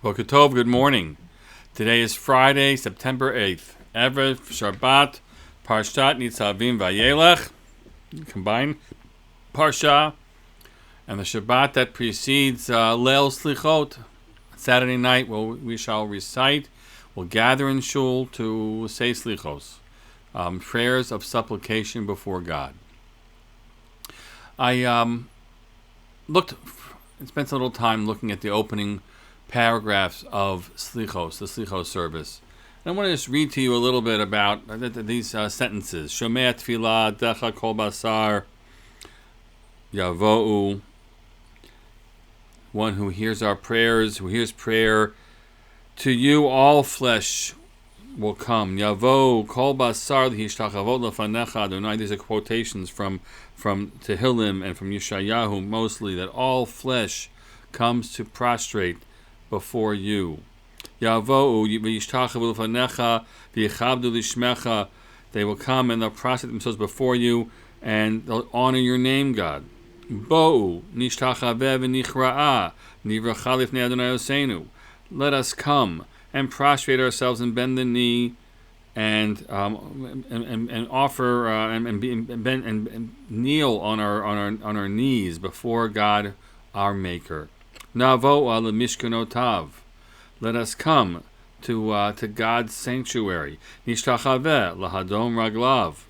Boker Tov, good morning. Today is Friday, September 8th. Erev Shabbat, Parshat Nitzavim Vayelech, combined Parsha, and the Shabbat that precedes Leil Slichot. Saturday night, we shall recite, we'll gather in shul to say Slichos, prayers of supplication before God. I spent a little time looking at the opening paragraphs of Slichos, the Slichos service. And I want to just read to you a little bit about these sentences. Shomei tefillah decha kol basar yavo'u. One who hears our prayers, who hears prayer, to you all flesh will come. Yavo kol basar hishtachavot lefanecha Adonai. These are quotations from Tehillim and from Yeshayahu mostly, that all flesh comes to prostrate before you. Yavo'u v'yishtachavu lefanecha v'yichabdu lishmecha. They will come and they'll prostrate themselves before you and they'll honor your name, God. Bo'u nishtachaveh v'nichra'a nivracha lifnei Adonai Yoseinu. Let us come and prostrate ourselves and bend the knee and offer and kneel on our knees before God, our Maker. Navo al mishkanotav. Let us come to God's sanctuary. Nishtachaveh lahadom raglav.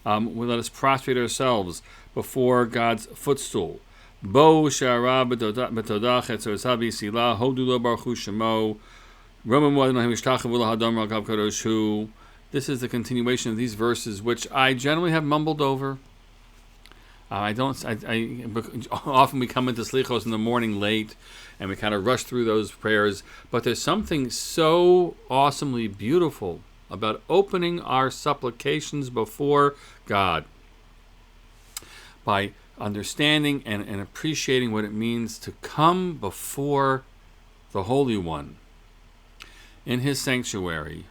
Let us prostrate ourselves before God's footstool. Bo shara b'todah chetzosav yisilah hodu lo baruch hu shemo. This is the continuation of these verses, which I generally have mumbled over. Often we come into Slichos in the morning late, and we kind of rush through those prayers. But there's something so awesomely beautiful about opening our supplications before God by understanding and appreciating what it means to come before the Holy One in His sanctuary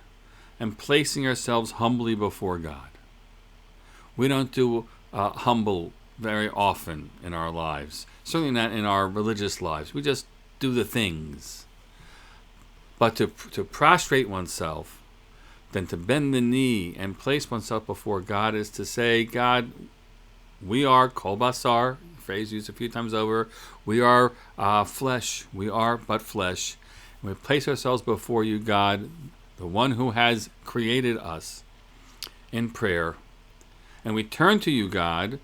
and placing ourselves humbly before God. We don't do humble very often in our lives, certainly not in our religious lives. We just do the things. But to prostrate oneself, then to bend the knee and place oneself before God, is to say, God, we are kol basar, phrase used a few times over. We are flesh. We are but flesh. And we place ourselves before you, God, the one who has created us, in prayer. And we turn to you, God,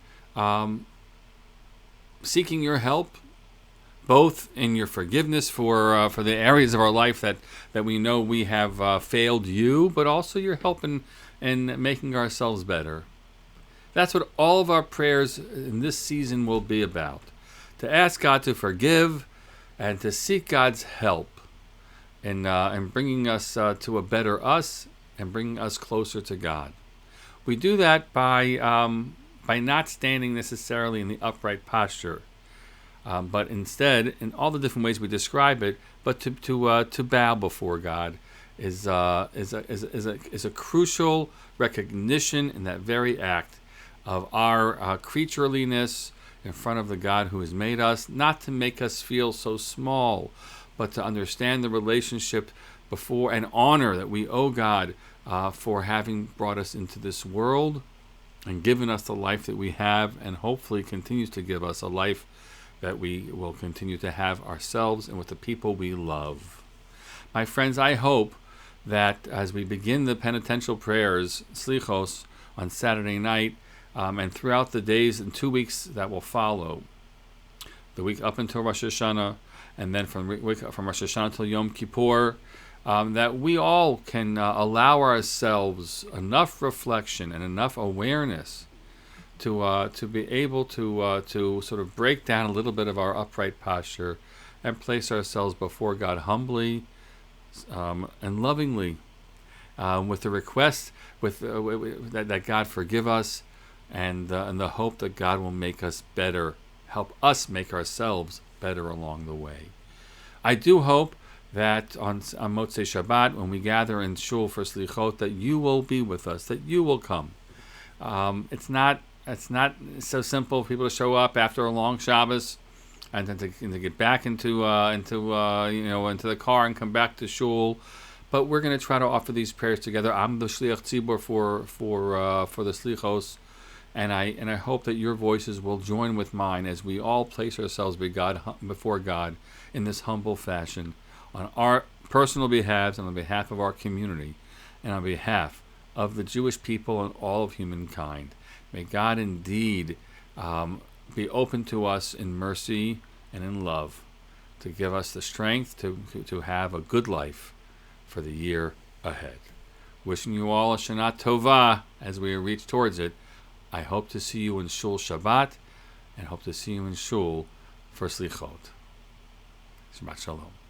seeking your help, both in your forgiveness for the areas of our life that we know we have failed you, but also your help in making ourselves better. That's what all of our prayers in this season will be about. To ask God to forgive and to seek God's help in bringing us to a better us and bringing us closer to God. We do that by not standing necessarily in the upright posture, but instead, in all the different ways we describe it, but to bow before God is a crucial recognition in that very act of our creatureliness in front of the God who has made us, not to make us feel so small, but to understand the relationship before and honor that we owe God for having brought us into this world and given us the life that we have, and hopefully continues to give us a life that we will continue to have ourselves and with the people we love. My friends, I hope that as we begin the penitential prayers, Slichos, on Saturday night, and throughout the days and 2 weeks that will follow, the week up until Rosh Hashanah, and then from Rosh Hashanah till Yom Kippur, that we all can allow ourselves enough reflection and enough awareness to be able to sort of break down a little bit of our upright posture and place ourselves before God humbly and lovingly, with the request that God forgive us, and the hope that God will make us better, help us make ourselves better along the way. I do hope that on Motzei Shabbat, when we gather in shul for Slichot, that you will be with us, that you will come. It's not so simple for people to show up after a long Shabbos and then to get back into into the car and come back to shul. But we're going to try to offer these prayers together. I'm the shliach tzibur for the slichos, and I hope that your voices will join with mine as we all place ourselves before God in this humble fashion, on our personal behalves, and on behalf of our community, and on behalf of the Jewish people and all of humankind. May God indeed be open to us in mercy and in love, to give us the strength to have a good life for the year ahead. Wishing you all a Shana Tova as we reach towards it. I hope to see you in Shul Shabbat, and hope to see you in Shul for Slichot. Shabbat Shalom.